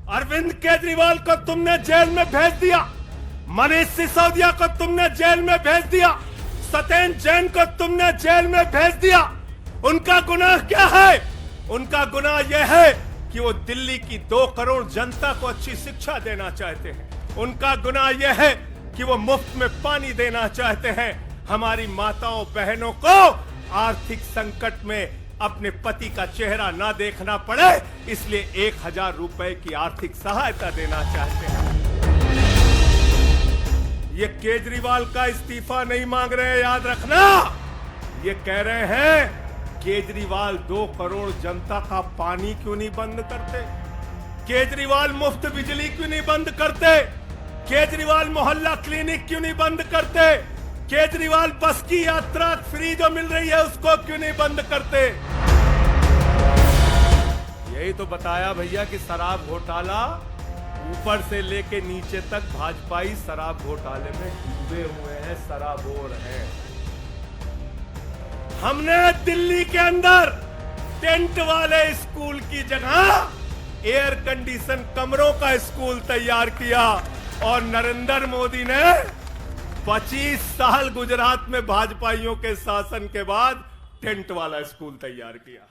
अरविंद केजरीवाल को तुमने जेल में भेज दिया, मनीष सिसोदिया को तुमने जेल में भेज दिया, सत्येंद्र जैन को तुमने जेल में भेज दिया। उनका गुनाह क्या है? उनका गुनाह यह है कि वो दिल्ली की 2 करोड़ जनता को अच्छी शिक्षा देना चाहते हैं। उनका गुनाह यह है कि वो मुफ्त में पानी देना चाहते हैं। हमारी माताओं बहनों को आर्थिक संकट में अपने पति का चेहरा ना देखना पड़े, इसलिए 1000 रुपए की आर्थिक सहायता देना चाहते हैं। ये केजरीवाल का इस्तीफा नहीं मांग रहे, याद रखना। ये कह रहे हैं केजरीवाल 2 करोड़ जनता का पानी क्यों नहीं बंद करते, केजरीवाल मुफ्त बिजली क्यों नहीं बंद करते, केजरीवाल मोहल्ला क्लिनिक क्यों नहीं बंद करते, केजरीवाल बस की यात्रा फ्री जो मिल रही है उसको क्यों नहीं बंद करते। यही तो बताया भैया कि शराब घोटाला ऊपर से लेके नीचे तक भाजपाई शराब घोटाले में डूबे हुए हैं, सराबोर हैं। हमने दिल्ली के अंदर टेंट वाले स्कूल की जगह एयर कंडीशन कमरों का स्कूल तैयार किया और नरेंद्र मोदी ने 25 साल गुजरात में भाजपाइयों के शासन के बाद टेंट वाला स्कूल तैयार किया।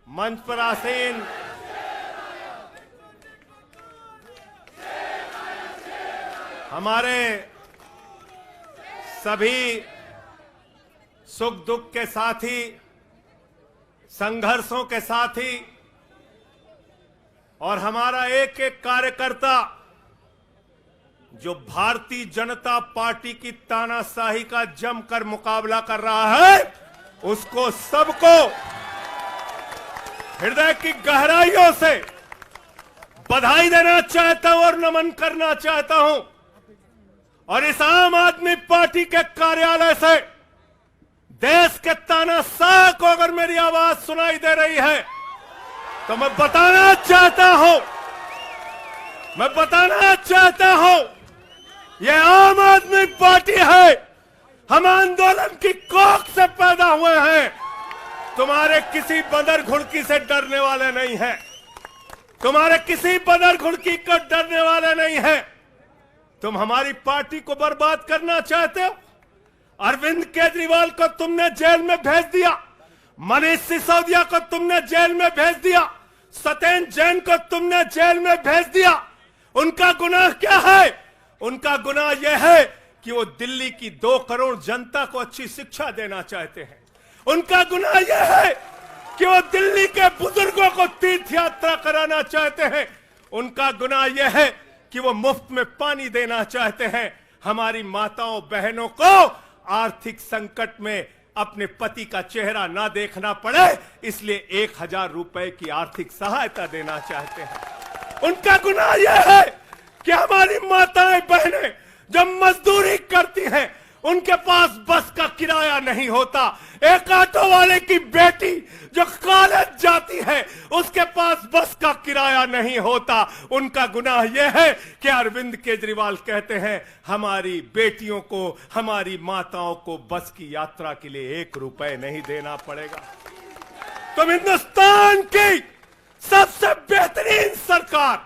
मंच पर आसीन हमारे सभी सुख दुख के साथी, संघर्षों के साथी और हमारा एक एक कार्यकर्ता जो भारतीय जनता पार्टी की तानाशाही का जमकर मुकाबला कर रहा है, उसको सबको हृदय की गहराइयों से बधाई देना चाहता हूं और नमन करना चाहता हूं। और इस आम आदमी पार्टी के कार्यालय से देश के तानाशाह को अगर मेरी आवाज सुनाई दे रही है तो मैं बताना चाहता हूं यह आम आदमी पार्टी है। हम आंदोलन की कोख से पैदा हुए हैं। तुम्हारे किसी बंदर घुड़की से डरने वाले नहीं हैं। तुम्हारे किसी बंदर घुड़की को डरने वाले नहीं हैं। तुम हमारी पार्टी को बर्बाद करना चाहते हो। अरविंद केजरीवाल को तुमने जेल में भेज दिया, मनीष सिसोदिया को तुमने जेल में भेज दिया, सत्येंद्र जैन को तुमने जेल में भेज दिया। उनका गुनाह क्या है? उनका गुनाह यह है कि वो दिल्ली की 2 करोड़ जनता को अच्छी शिक्षा देना चाहते हैं। उनका गुनाह यह है कि वो दिल्ली के बुजुर्गों को तीर्थ यात्रा कराना चाहते हैं। उनका गुनाह यह है कि वो मुफ्त में पानी देना चाहते हैं। हमारी माताओं बहनों को आर्थिक संकट में अपने पति का चेहरा ना देखना पड़े, इसलिए 1000 रुपए की आर्थिक सहायता देना चाहते हैं। उनका गुनाह यह है कि हमारी माताएं बहनें जब मजदूरी करती हैं, उनके पास बस का किराया नहीं होता। एक ऑटो वाले की बेटी जो कॉलेज जाती है, उसके पास बस का किराया नहीं होता। उनका गुनाह यह है कि अरविंद केजरीवाल कहते हैं हमारी बेटियों को, हमारी माताओं को बस की यात्रा के लिए 1 रुपए नहीं देना पड़ेगा। तुम हिंदुस्तान की सबसे बेहतरीन सरकार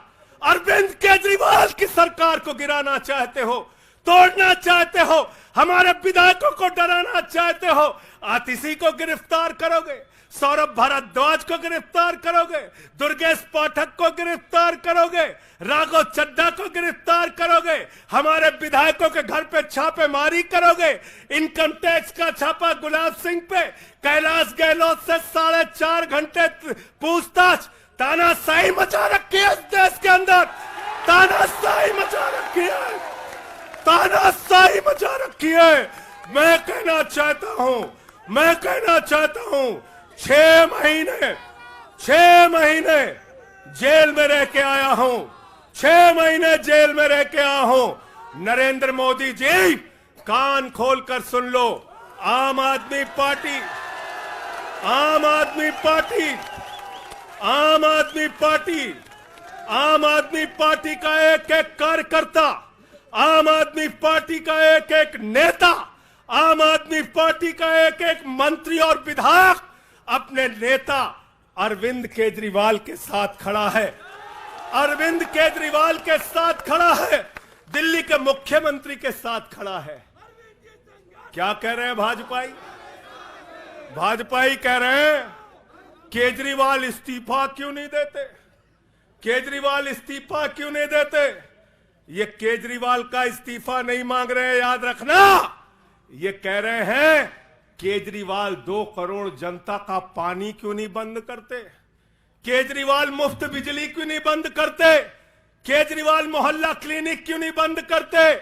अरविंद केजरीवाल की सरकार को गिराना चाहते हो, तोड़ना चाहते हो, हमारे विधायकों को डराना चाहते हो। आतिशी को गिरफ्तार करोगे, सौरभ भारद्वाज को गिरफ्तार करोगे, दुर्गेश पाठक को गिरफ्तार करोगे, राघव चड्ढा को गिरफ्तार करोगे, हमारे विधायकों के घर पे छापेमारी करोगे, इनकम टैक्स का छापा गुलाब सिंह पे, कैलाश गहलोत से 4.5 घंटे पूछताछ। तानाशाही मचा रखी है इस देश के अंदर, तानाशाही मचा रखी है, तानाशाही मचा रखी है। मैं कहना चाहता हूं 6 महीने जेल में रह के आया हूं, 6 महीने जेल में रह के आया हूं। नरेंद्र मोदी जी, कान खोलकर सुन लो। आम आदमी पार्टी का एक एक कार्यकर्ता, आम आदमी पार्टी का एक एक नेता, आम आदमी पार्टी का एक एक मंत्री और विधायक अपने नेता, अरविंद केजरीवाल के साथ खड़ा है। अरविंद केजरीवाल के साथ खड़ा है, दिल्ली के मुख्यमंत्री के साथ खड़ा है। क्या कह रहे हैं भाजपाई? भाजपाई कह रहे हैं केजरीवाल इस्तीफा क्यों नहीं देते, केजरीवाल इस्तीफा क्यों नहीं देते। ये केजरीवाल का इस्तीफा नहीं मांग रहे हैं, याद रखना। ये कह रहे हैं केजरीवाल 2 करोड़ जनता का पानी क्यों नहीं बंद करते, केजरीवाल मुफ्त बिजली क्यों नहीं बंद करते, केजरीवाल मोहल्ला क्लिनिक क्यों नहीं बंद करते,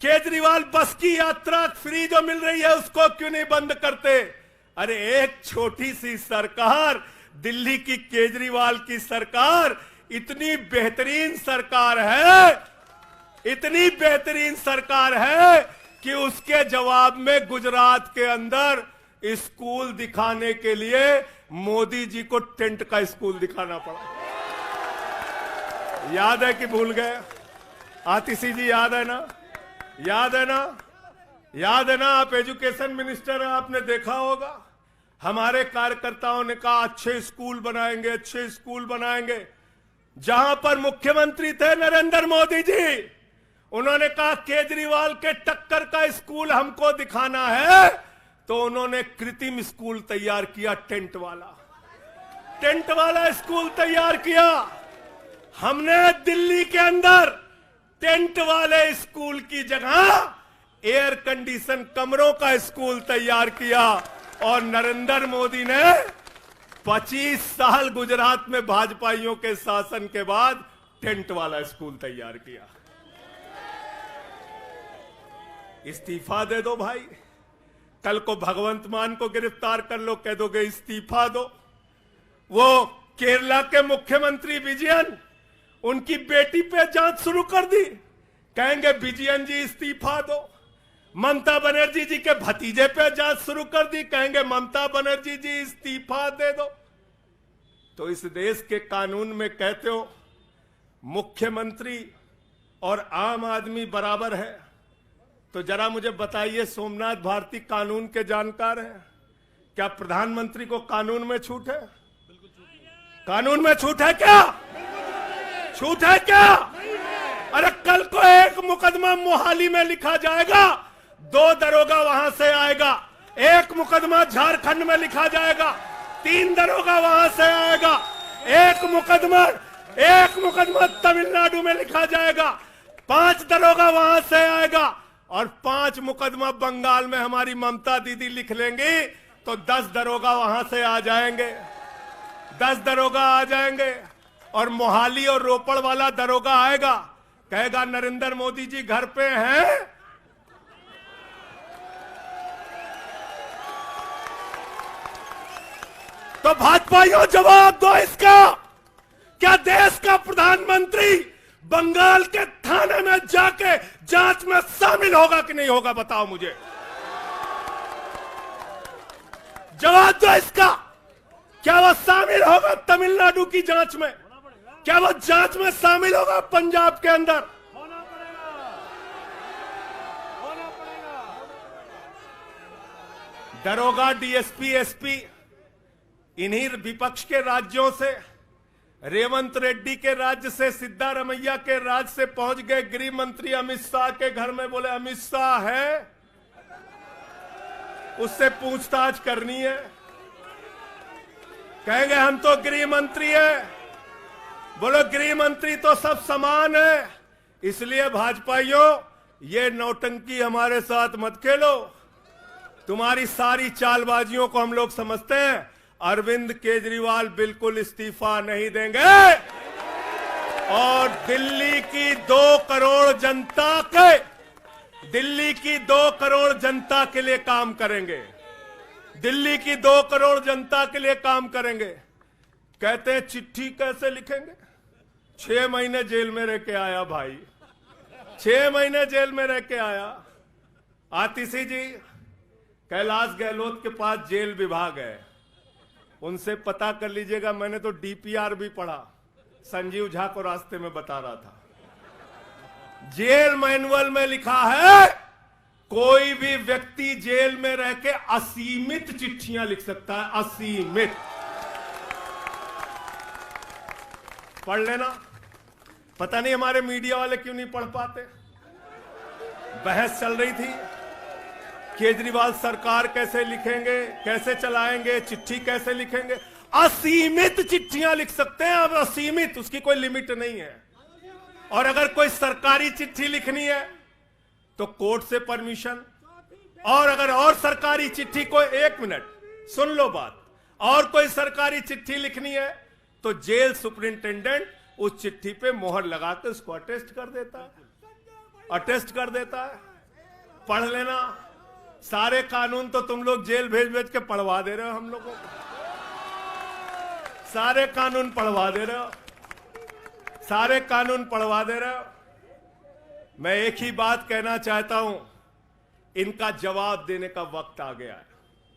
केजरीवाल बस की यात्रा फ्री जो मिल रही है उसको क्यों नहीं बंद करते। अरे एक छोटी सी सरकार, दिल्ली की केजरीवाल की सरकार इतनी बेहतरीन सरकार है, इतनी बेहतरीन सरकार है कि उसके जवाब में गुजरात के अंदर स्कूल दिखाने के लिए मोदी जी को टेंट का स्कूल दिखाना पड़ा। याद है कि भूल गए? आतिशी जी याद है ना? याद है ना? याद है ना? आप एजुकेशन मिनिस्टर हैं, आपने देखा होगा हमारे कार्यकर्ताओं ने कहा अच्छे स्कूल बनाएंगे, अच्छे स्कूल बनाएंगे। जहां पर मुख्यमंत्री थे नरेंद्र मोदी जी, उन्होंने कहा केजरीवाल के टक्कर का स्कूल हमको दिखाना है, तो उन्होंने कृत्रिम स्कूल तैयार किया, टेंट वाला स्कूल तैयार किया। हमने दिल्ली के अंदर टेंट वाले स्कूल की जगह एयर कंडीशन कमरों का स्कूल तैयार किया। और नरेंद्र मोदी ने 25 साल गुजरात में भाजपाइयों के शासन के बाद टेंट वाला स्कूल तैयार किया। इस्तीफा दे दो भाई, कल को भगवंत मान को गिरफ्तार कर लो, कह दोगे इस्तीफा दो। वो केरला के मुख्यमंत्री विजयन, उनकी बेटी पे जांच शुरू कर दी, कहेंगे विजयन जी इस्तीफा दो। ममता बनर्जी जी के भतीजे पे जांच शुरू कर दी, कहेंगे ममता बनर्जी जी इस्तीफा दे दो। तो इस देश के कानून में कहते हो मुख्यमंत्री और आम आदमी बराबर है, तो जरा मुझे बताइए, सोमनाथ भारती कानून के जानकार हैं, क्या प्रधानमंत्री को कानून में छूट है? कानून में छूट है क्या? छूट है क्या? अरे कल को एक मुकदमा मोहाली में लिखा जाएगा, 2 दरोगा वहां से आएगा, एक मुकदमा झारखंड में लिखा जाएगा, 3 दरोगा वहां से आएगा, एक मुकदमा तमिलनाडु में लिखा जाएगा, 5 दरोगा वहां से आएगा, और 5 मुकदमा बंगाल में हमारी ममता दीदी लिख लेंगी, तो 10 दरोगा वहां से आ जाएंगे, 10 दरोगा आ जाएंगे। और मोहाली और रोपड़ वाला दरोगा आएगा, कहेगा नरेंद्र मोदी जी घर पे हैं। तो भाजपाइयों जवाब दो इसका, क्या देश का प्रधानमंत्री बंगाल के थाने में जाके जांच में शामिल होगा कि नहीं होगा? बताओ मुझे, जवाब दो इसका। क्या वो शामिल होगा तमिलनाडु की जांच में? क्या वो जांच में शामिल होगा पंजाब के अंदर? दरोगा, डीएसपी, एसपी इन्हीं विपक्ष के राज्यों से, रेवंत रेड्डी के राज्य से, सिद्धारमैया के राज्य से पहुंच गए गृह मंत्री अमित शाह के घर में। बोले अमित शाह है, उससे पूछताछ करनी है। कहेंगे हम तो गृह मंत्री है। बोलो गृह मंत्री तो सब समान है। इसलिए भाजपाइयों, ये नौटंकी हमारे साथ मत खेलो। तुम्हारी सारी चालबाजियों को हम लोग समझते हैं। अरविंद केजरीवाल बिल्कुल इस्तीफा नहीं देंगे और दिल्ली की 2 करोड़ जनता के लिए काम करेंगे। दिल्ली की 2 करोड़ जनता के लिए काम करेंगे। कहते हैं चिट्ठी कैसे लिखेंगे? 6 महीने जेल में रह के आया भाई, 6 महीने जेल में रह के आया। आतिशी जी कैलाश गहलोत के पास जेल विभाग है, उनसे पता कर लीजिएगा। मैंने तो डीपीआर भी पढ़ा, संजीव झा को रास्ते में बता रहा था। जेल मैनुअल में लिखा है कोई भी व्यक्ति जेल में रह के असीमित चिट्ठियां लिख सकता है, असीमित। पढ़ लेना। पता नहीं हमारे मीडिया वाले क्यों नहीं पढ़ पाते। बहस चल रही थी, केजरीवाल सरकार कैसे लिखेंगे, कैसे चलाएंगे, चिट्ठी कैसे लिखेंगे। असीमित चिट्ठियां लिख सकते हैं अब, असीमित, उसकी कोई लिमिट नहीं है। और अगर कोई सरकारी चिट्ठी लिखनी है तो कोर्ट से परमिशन, और अगर और सरकारी चिट्ठी को, एक मिनट सुन लो बात, और कोई सरकारी चिट्ठी लिखनी है तो जेल सुपरिंटेंडेंट उस चिट्ठी पे मोहर लगाकर उसको अटेस्ट कर देता है। पढ़ लेना। सारे कानून तो तुम लोग जेल भेज भेज के पढ़वा दे रहे हो हम लोगों को, सारे कानून पढ़वा दे रहे हो, सारे कानून पढ़वा दे रहे हो। मैं एक ही बात कहना चाहता हूं, इनका जवाब देने का वक्त आ गया है।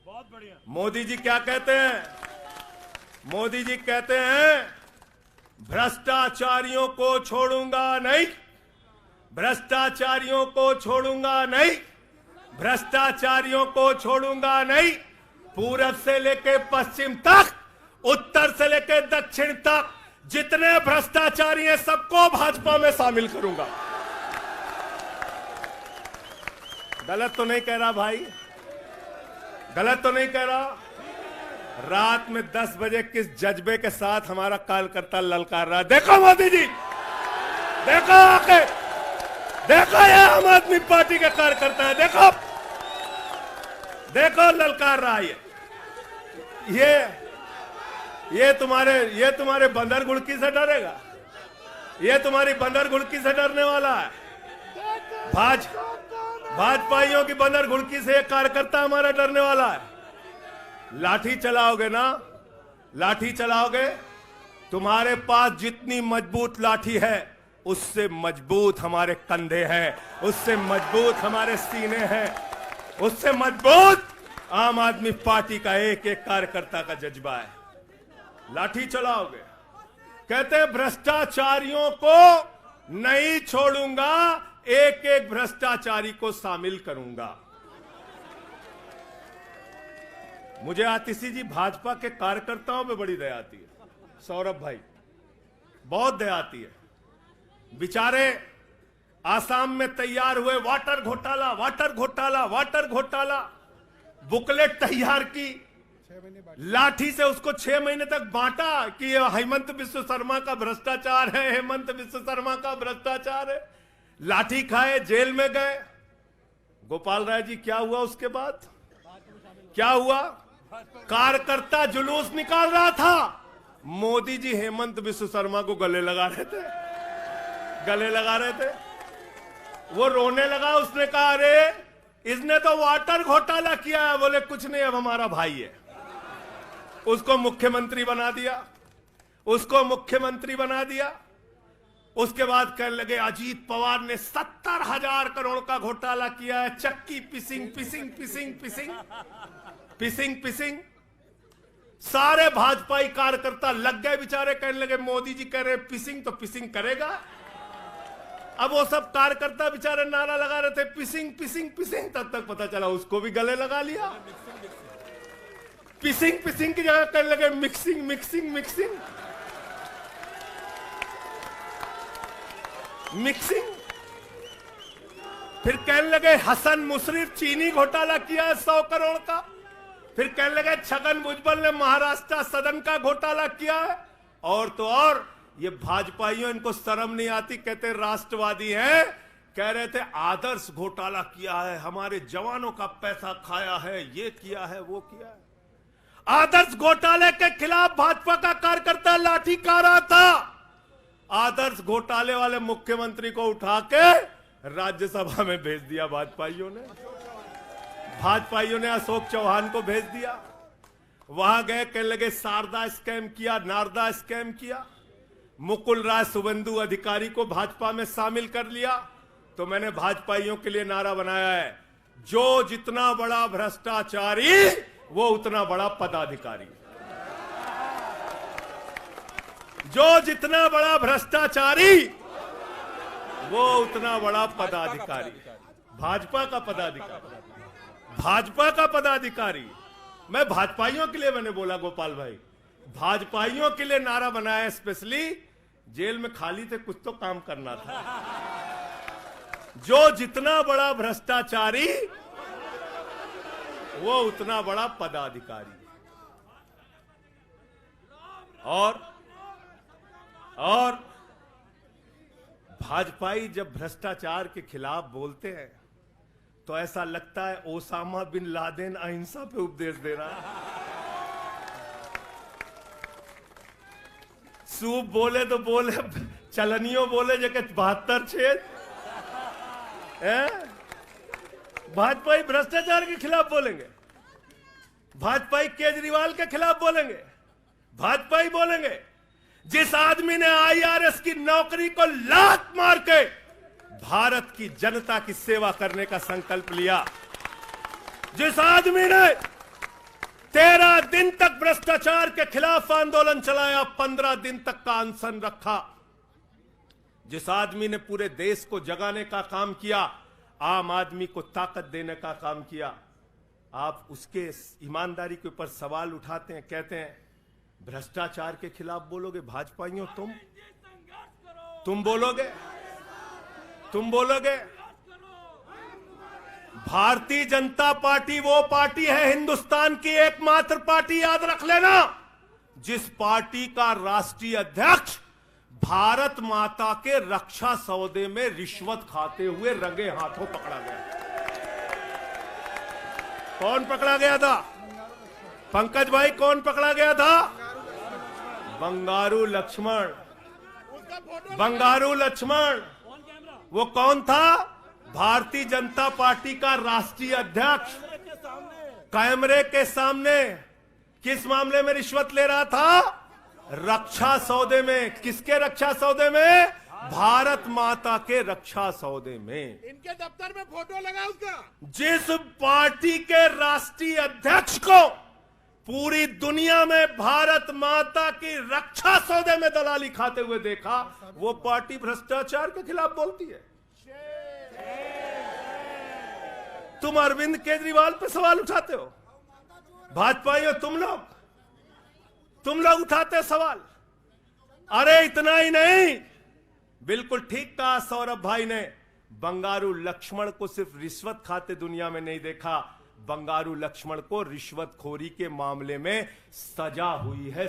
बहुत बढ़िया। मोदी जी क्या कहते हैं? मोदी जी कहते हैं भ्रष्टाचारियों को छोड़ूंगा नहीं, भ्रष्टाचारियों को छोड़ूंगा नहीं, भ्रष्टाचारियों को छोड़ूंगा नहीं। पूरब से लेकर पश्चिम तक, उत्तर से लेकर दक्षिण तक जितने भ्रष्टाचारी हैं सबको भाजपा में शामिल करूंगा। गलत तो नहीं कह रहा भाई? गलत तो नहीं कह रहा? रात में 10 बजे किस जज्बे के साथ हमारा कार्यकर्ता ललकार रहा, देखो मोदी जी, देखो आके, देखो ये आम आदमी पार्टी के कार्यकर्ता है, देखो देखो ललकार रहा है। ये तुम्हारे बंदर घुड़की से डरेगा? ये तुम्हारी बंदर घुड़की से डरने वाला है? भाजपाइयों की बंदर घुड़की से एक कार्यकर्ता हमारा डरने वाला है? लाठी चलाओगे ना, लाठी चलाओगे। तुम्हारे पास जितनी मजबूत लाठी है उससे मजबूत हमारे कंधे हैं, उससे मजबूत हमारे सीने हैं, उससे मजबूत आम आदमी पार्टी का एक एक कार्यकर्ता का जज्बा है। लाठी चलाओगे। कहते हैं भ्रष्टाचारियों को नहीं छोड़ूंगा, एक एक भ्रष्टाचारी को शामिल करूंगा। मुझे आतिशी जी भाजपा के कार्यकर्ताओं पे बड़ी दया आती है, सौरभ भाई, बहुत दया आती है। बेचारे आसाम में तैयार हुए, वाटर घोटाला, वाटर घोटाला, वाटर घोटाला, बुकलेट तैयार की, लाठी से उसको 6 महीने तक बांटा कि ये हेमंत बिस्व शर्मा का भ्रष्टाचार है, हेमंत बिस्व शर्मा का भ्रष्टाचार है। लाठी खाए, जेल में गए। गोपाल राय जी क्या हुआ उसके बाद? क्या हुआ? कार्यकर्ता जुलूस निकाल रहा था, मोदी जी हेमंत बिस्व शर्मा को गले लगा रहे थे, गले लगा रहे थे। वो रोने लगा, उसने कहा अरे इसने तो वाटर घोटाला किया है। बोले कुछ नहीं, अब हमारा भाई है। उसको मुख्यमंत्री बना दिया, उसको मुख्यमंत्री बना दिया। उसके बाद कहने लगे अजीत पवार ने 70,000 करोड़ का घोटाला किया है, चक्की पिसिंग पिसिंग पिसिंग पिसिंग पिसिंग पिसिंग। सारे भाजपाई कार्यकर्ता लग गए बेचारे, कहने लगे मोदी जी कह रहे पिसिंग तो पिसिंग करेगा। अब वो सब कार्यकर्ता बेचारे नारा लगा रहे थे पिसिंग पिसिंग पिसिंग, तब तक पता चला उसको भी गले लगा लिया। पिसिंग पिसिंग की जगह कहने लगे मिक्सिंग मिक्सिंग मिक्सिंग मिक्सिंग। फिर कहने लगे हसन मुशर्रफ चीनी घोटाला किया है 100 करोड़ का। फिर कहने लगे छगन भुजबल ने महाराष्ट्र सदन का घोटाला किया है। और तो और ये भाजपाइयों, इनको शर्म नहीं आती, कहते राष्ट्रवादी हैं, कह रहे थे आदर्श घोटाला किया है, हमारे जवानों का पैसा खाया है, ये किया है, वो किया है। आदर्श घोटाले के खिलाफ भाजपा का कार्यकर्ता लाठी खा रहा था। आदर्श घोटाले वाले मुख्यमंत्री को उठा के राज्यसभा में भेज दिया भाजपाइयों ने। भाजपाइयों ने अशोक चौहान को भेज दिया। वहां गए, कहने लगे शारदा स्कैम किया, नारदा स्कैम किया। मुकुल राय शुभेंदु अधिकारी को भाजपा में शामिल कर लिया। तो मैंने भाजपाइयों के लिए नारा बनाया है, जो जितना बड़ा भ्रष्टाचारी वो उतना बड़ा पदाधिकारी। जो जितना बड़ा भ्रष्टाचारी वो उतना बड़ा पदाधिकारी। भाजपा का पदाधिकारी, भाजपा का पदाधिकारी। मैं भाजपाइयों के लिए मैंने बोला गोपाल भाई, भाजपाइयों के लिए नारा बनाया स्पेशली जेल में खाली थे, कुछ तो काम करना था। जो जितना बड़ा भ्रष्टाचारी वो उतना बड़ा पदाधिकारी। और भाजपाई जब भ्रष्टाचार के खिलाफ बोलते हैं तो ऐसा लगता है ओसामा बिन लादेन अहिंसा पे उपदेश दे रहा है। सूप बोले तो बोले, चलनियों बोले जगह 72 छेद। भाजपाई भ्रष्टाचार के खिलाफ बोलेंगे, भाजपाई केजरीवाल के खिलाफ बोलेंगे, भाजपाई बोलेंगे जिस आदमी ने आईआरएस की नौकरी को लात मार के भारत की जनता की सेवा करने का संकल्प लिया, जिस आदमी ने 13 दिन तक भ्रष्टाचार के खिलाफ आंदोलन चलाया, 15 दिन तक का अनशन रखा, जिस आदमी ने पूरे देश को जगाने का काम किया, आम आदमी को ताकत देने का काम किया, आप उसके ईमानदारी के ऊपर सवाल उठाते हैं, कहते हैं भ्रष्टाचार के खिलाफ बोलोगे। भाजपाइयों तुम बोलोगे। भारतीय जनता पार्टी वो पार्टी है, हिंदुस्तान की एकमात्र पार्टी, याद रख लेना, जिस पार्टी का राष्ट्रीय अध्यक्ष भारत माता के रक्षा सौदे में रिश्वत खाते हुए रंगे हाथों पकड़ा गया। कौन पकड़ा गया था? पंकज भाई, कौन पकड़ा गया था? बंगारू लक्ष्मण। वो कौन था? भारतीय जनता पार्टी का राष्ट्रीय अध्यक्ष। कैमरे के सामने किस मामले में रिश्वत ले रहा था? रक्षा सौदे में। किसके रक्षा सौदे में? भारत माता के रक्षा सौदे में। इनके दफ्तर में फोटो लगा उसका। जिस पार्टी के राष्ट्रीय अध्यक्ष को पूरी दुनिया में भारत माता की रक्षा सौदे में दलाली खाते हुए देखा, वो पार्टी भ्रष्टाचार के खिलाफ बोलती है। तुम अरविंद केजरीवाल पे सवाल उठाते हो, भाजपाइयों तुम लोग उठाते सवाल। अरे इतना ही नहीं, बिल्कुल ठीक कहा सौरभ भाई ने, बंगारू लक्ष्मण को सिर्फ रिश्वत खाते दुनिया में नहीं देखा, बंगारू लक्ष्मण को रिश्वतखोरी के मामले में सजा हुई है।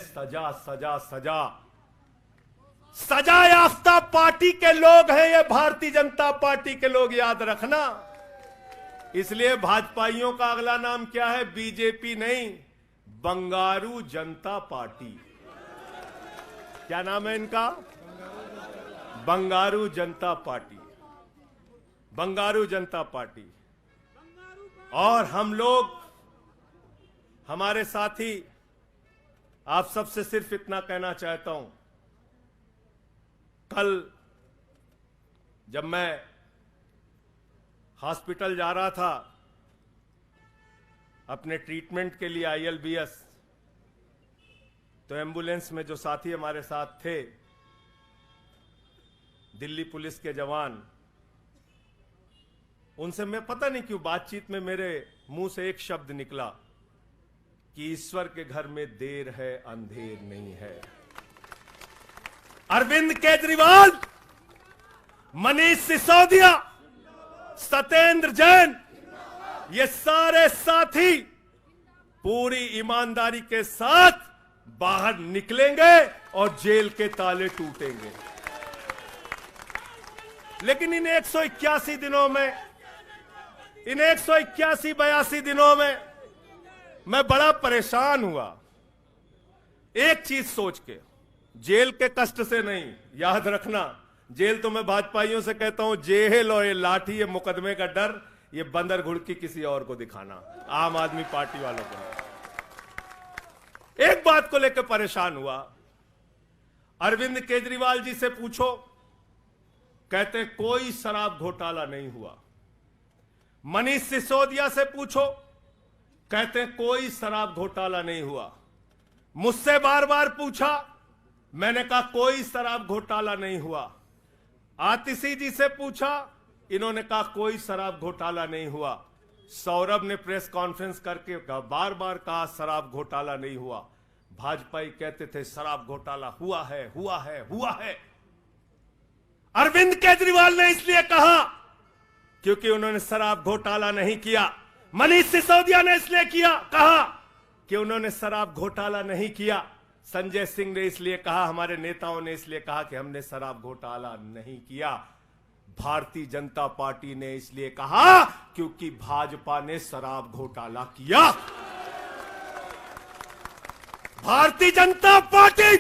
सजा याफ्ता पार्टी के लोग हैं ये भारतीय जनता पार्टी के लोग, याद रखना। इसलिए भाजपाइयों का अगला नाम क्या है? बीजेपी नहीं, बंगारू जनता पार्टी। क्या नाम है इनका? बंगारू जनता पार्टी। बंगारू जनता पार्टी। और हम लोग, हमारे साथी, आप सबसे सिर्फ इतना कहना चाहता हूं, कल जब मैं हॉस्पिटल जा रहा था अपने ट्रीटमेंट के लिए ILBS, तो एम्बुलेंस में जो साथी हमारे साथ थे, दिल्ली पुलिस के जवान, उनसे मैं पता नहीं क्यों बातचीत में मेरे मुंह से एक शब्द निकला कि ईश्वर के घर में देर है अंधेर नहीं है। अरविंद केजरीवाल, मनीष सिसोदिया, सत्येंद्र जैन, ये सारे साथी पूरी ईमानदारी के साथ बाहर निकलेंगे और जेल के ताले टूटेंगे। लेकिन इन 181 दिनों में, इन 181-82 दिनों में मैं बड़ा परेशान हुआ, एक चीज सोच के, जेल के कष्ट से नहीं, याद रखना, जेल तो मैं भाजपाइयों से कहता हूं, जेल और ये लाठी, ये मुकदमे का डर, ये बंदर घुड़की किसी और को दिखाना, आम आदमी पार्टी वालों को। एक बात को लेकर परेशान हुआ, अरविंद केजरीवाल जी से पूछो, कहते कोई शराब घोटाला नहीं हुआ। मनीष सिसोदिया से पूछो, कहते कोई शराब घोटाला नहीं हुआ। मुझसे बार बार पूछा, मैंने कहा कोई शराब घोटाला नहीं हुआ। आतिशी जी से पूछा, इन्होंने कहा कोई शराब घोटाला नहीं हुआ। सौरभ ने प्रेस कॉन्फ्रेंस करके बार बार कहा शराब घोटाला नहीं हुआ। भाजपाई कहते थे शराब घोटाला हुआ है, हुआ है, हुआ है। अरविंद केजरीवाल ने इसलिए कहा क्योंकि उन्होंने शराब घोटाला नहीं किया। मनीष सिसोदिया ने इसलिए कहा कि उन्होंने शराब घोटाला नहीं किया। संजय सिंह ने इसलिए कहा, हमारे नेताओं ने इसलिए कहा कि हमने शराब घोटाला नहीं किया। भारतीय जनता पार्टी ने इसलिए कहा क्योंकि भाजपा ने शराब घोटाला किया। भारतीय जनता पार्टी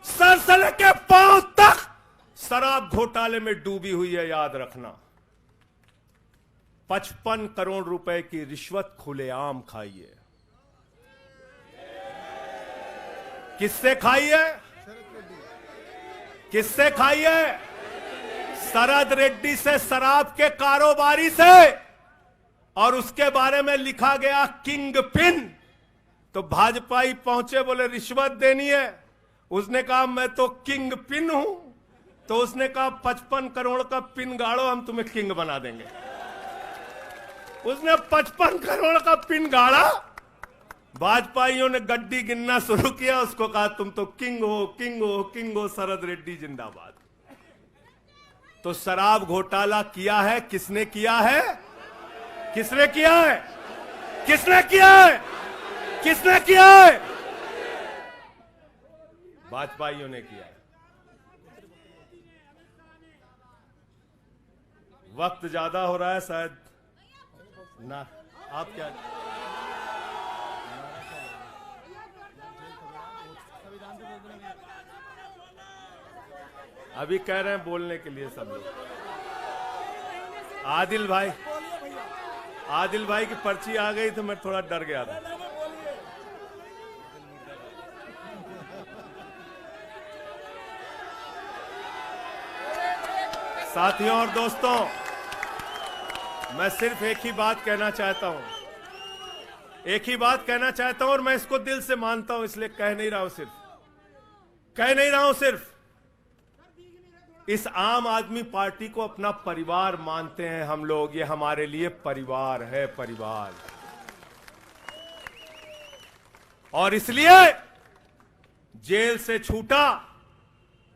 सर से लेकर पांव तक शराब घोटाले में डूबी हुई है, याद रखना। 55 करोड़ रुपए की रिश्वत खुलेआम खाई है। किससे खाई है? किससे खाई है? शरद रेड्डी से, शराब के कारोबारी से। और उसके बारे में लिखा गया किंग पिन। तो भाजपाई पहुंचे, बोले रिश्वत देनी है। उसने कहा मैं तो किंग पिन हूं। तो उसने कहा 55 करोड़ का पिन गाड़ो, हम तुम्हें किंग बना देंगे। उसने 55 करोड़ का पिन गाड़ा। भाजपाइयों ने गड्डी गिनना शुरू किया। उसको कहा तुम तो किंग हो, किंग हो, किंग हो, शरद रेड्डी जिंदाबाद। तो शराब घोटाला किया है। किसने किया है? किसने किया है? किसने किया है? किसने किया है? भाजपाइयों ने किया है। वक्त ज्यादा हो रहा है शायद ना। आप क्या अभी कह रहे हैं बोलने के लिए सब लोग? आदिल भाई की पर्ची आ गई तो मैं थोड़ा डर गया था। साथियों और दोस्तों, मैं सिर्फ एक ही बात कहना चाहता हूं। एक ही बात कहना चाहता हूं और मैं इसको दिल से मानता हूं, इसलिए कह नहीं रहा हूं सिर्फ। इस आम आदमी पार्टी को अपना परिवार मानते हैं हम लोग। ये हमारे लिए परिवार है, परिवार। और इसलिए जेल से छूटा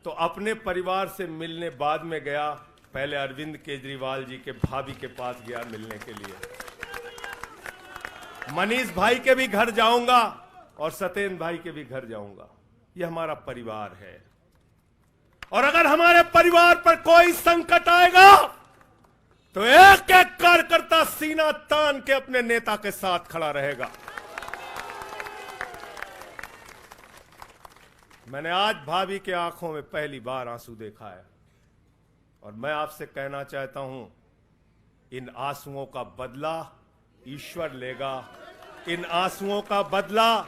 तो अपने परिवार से मिलने बाद में गया। पहले अरविंद केजरीवाल जी के भाभी के पास गया मिलने के लिए। मनीष भाई के भी घर जाऊंगा और सत्येंद्र भाई के भी घर जाऊंगा। ये हमारा परिवार है। और अगर हमारे परिवार पर कोई संकट आएगा तो एक एक कार्यकर्ता सीना तान के अपने नेता के साथ खड़ा रहेगा। मैंने आज भाभी के आंखों में पहली बार आंसू देखा है और मैं आपसे कहना चाहता हूं, इन आंसुओं का बदला ईश्वर लेगा। इन आंसुओं का बदला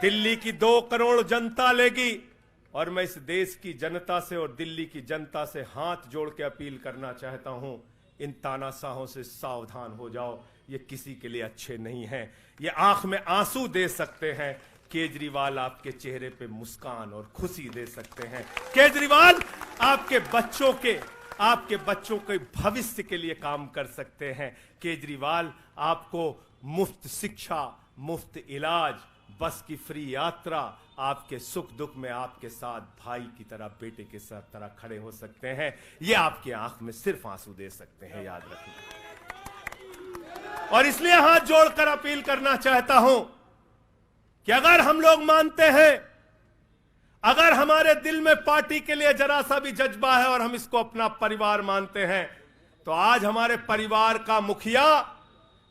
दिल्ली की 2 करोड़ जनता लेगी। और मैं इस देश की जनता से और दिल्ली की जनता से हाथ जोड़ के अपील करना चाहता हूं, इन तानाशाहों से सावधान हो जाओ। ये किसी के लिए अच्छे नहीं हैं। ये आंख में आंसू दे सकते हैं, केजरीवाल आपके चेहरे पे मुस्कान और खुशी दे सकते हैं। केजरीवाल आपके बच्चों के भविष्य के लिए काम कर सकते हैं। केजरीवाल आपको मुफ्त शिक्षा, मुफ्त इलाज, बस की फ्री यात्रा, आपके सुख दुख में आपके साथ भाई की तरह, बेटे के साथ तरह खड़े हो सकते हैं। ये आपकी आंख में सिर्फ आंसू दे सकते हैं, याद रखिए। और इसलिए हाथ जोड़कर अपील करना चाहता हूं कि अगर हम लोग मानते हैं, अगर हमारे दिल में पार्टी के लिए जरा सा भी जज्बा है और हम इसको अपना परिवार मानते हैं, तो आज हमारे परिवार का मुखिया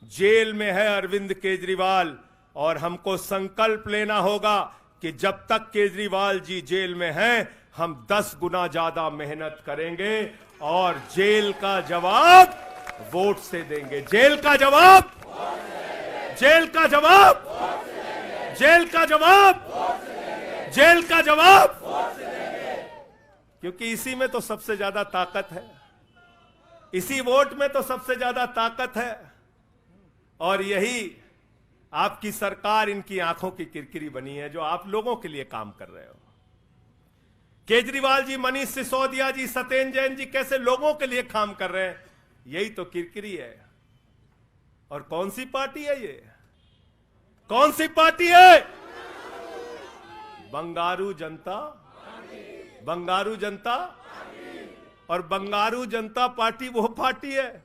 जेल में है, अरविंद केजरीवाल। और हमको संकल्प लेना होगा कि जब तक केजरीवाल जी जेल में हैं, हम 10 गुना ज्यादा मेहनत करेंगे और जेल का जवाब वोट से देंगे। जेल का जवाब, जेल का जवाब, जेल का जवाब, जेल का जवाब। क्योंकि इसी में तो सबसे ज्यादा ताकत है, इसी वोट में तो सबसे ज्यादा ताकत है। और यही आपकी सरकार इनकी आंखों की किरकिरी बनी है, जो आप लोगों के लिए काम कर रहे हो। केजरीवाल जी, मनीष सिसोदिया जी, सत्येंद्र जैन जी कैसे लोगों के लिए काम कर रहे हैं, यही तो किरकिरी है। और कौन सी पार्टी है ये? कौन सी पार्टी है? बंगारू जनता, बंगारू जनता। और बंगारू जनता पार्टी वो पार्टी है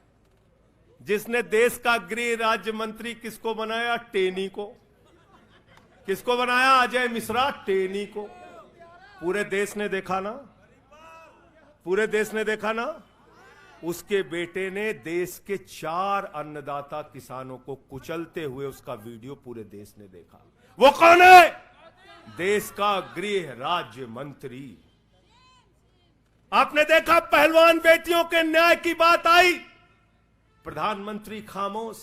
जिसने देश का गृह राज्य मंत्री किसको बनाया? टेनी को। किसको बनाया? अजय मिश्रा टेनी को। पूरे देश ने देखा ना, पूरे देश ने देखा ना। उसके बेटे ने देश के 4 अन्नदाता किसानों को कुचलते हुए उसका वीडियो पूरे देश ने देखा। वो कौन है? देश का गृह राज्य मंत्री। आपने देखा पहलवान बेटियों के न्याय की बात आई, प्रधानमंत्री खामोश।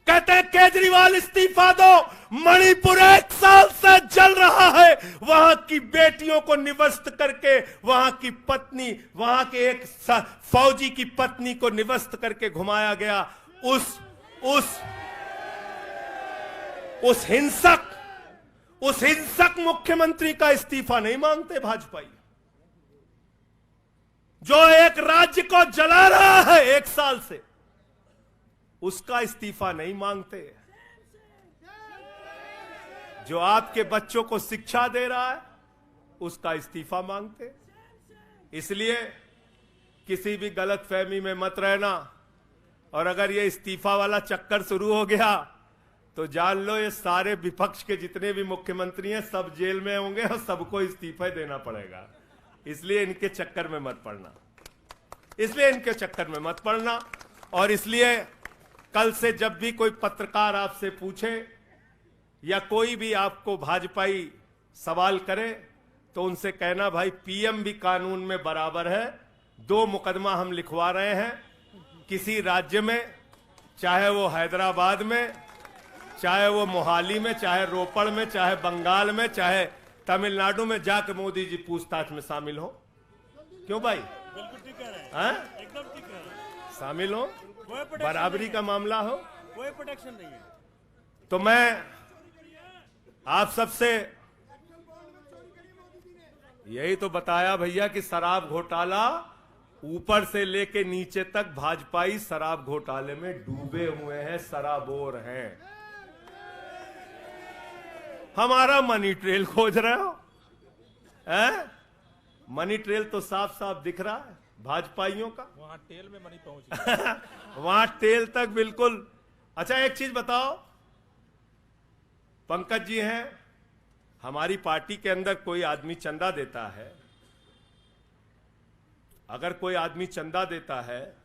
कहते हैं केजरीवाल इस्तीफा दो, मणिपुर 1 साल से जल रहा है। वहां की बेटियों को निवस्त करके, वहां की पत्नी, वहां के एक फौजी की पत्नी को निवस्त करके घुमाया गया। उस हिंसक मुख्यमंत्री का इस्तीफा नहीं मांगते भाजपाई, जो एक राज्य को जला रहा है 1 साल से, उसका इस्तीफा नहीं मांगते। जो आपके बच्चों को शिक्षा दे रहा है उसका इस्तीफा मांगते। इसलिए किसी भी गलतफहमी में मत रहना। और अगर ये इस्तीफा वाला चक्कर शुरू हो गया तो जान लो ये सारे विपक्ष के जितने भी मुख्यमंत्री हैं सब जेल में होंगे और सबको इस्तीफा देना पड़ेगा। इसलिए इनके चक्कर में मत पड़ना, इसलिए इनके चक्कर में मत पड़ना। और इसलिए कल से जब भी कोई पत्रकार आपसे पूछे या कोई भी आपको भाजपाई सवाल करे तो उनसे कहना, भाई पीएम भी कानून में बराबर है। 2 मुकदमा हम लिखवा रहे हैं किसी राज्य में, चाहे वो हैदराबाद में, चाहे वो मोहाली में, चाहे रोपड़ में, चाहे बंगाल में, चाहे तमिलनाडु में, जाकर मोदी जी पूछताछ में शामिल हो। क्यों भाई? बिल्कुल ठीक कह रहे हैं, एकदम ठीक कह रहे हैं। शामिल हो, बराबरी का मामला हो, कोई प्रोटेक्शन नहीं है। तो मैं आप सबसे यही तो बताया भैया कि शराब घोटाला ऊपर से लेके नीचे तक भाजपाई शराब घोटाले में डूबे हुए हैं, शराबोर हैं। हमारा मनी ट्रेल खोज रहे हो? मनी ट्रेल तो साफ साफ दिख रहा है भाजपाइयों का। वहां टेल में मनी पहुंच वहां टेल तक बिल्कुल। अच्छा एक चीज बताओ, पंकज जी हैं, हमारी पार्टी के अंदर कोई आदमी चंदा देता है, अगर कोई आदमी चंदा देता है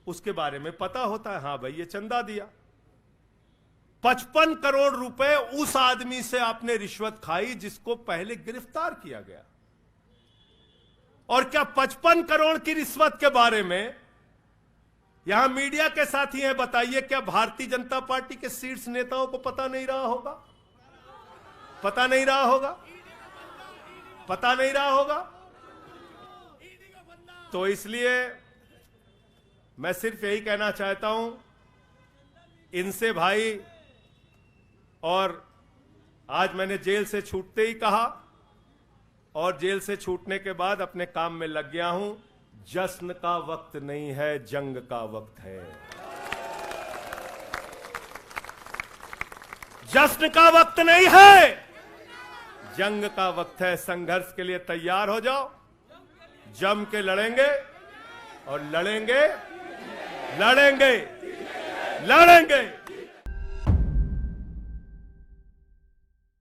उसके बारे में पता होता है, हाँ भाई ये चंदा दिया। 55 करोड़ रुपए उस आदमी से आपने रिश्वत खाई जिसको पहले गिरफ्तार किया गया। और क्या 55 करोड़ की रिश्वत के बारे में यहां मीडिया के साथी हैं, बताइए क्या भारतीय जनता पार्टी के शीर्ष नेताओं को पता नहीं रहा होगा? पता नहीं रहा होगा? पता नहीं रहा होगा? तो इसलिए मैं सिर्फ यही कहना चाहता हूं इनसे भाई, और आज मैंने जेल से छूटते ही कहा और जेल से छूटने के बाद अपने काम में लग गया हूं। जश्न का वक्त नहीं है, जंग का वक्त है। जश्न का वक्त नहीं है, जंग का वक्त है। संघर्ष के लिए तैयार हो जाओ, जम के लड़ेंगे और लड़ेंगे लड़ेंगे लड़ेंगे।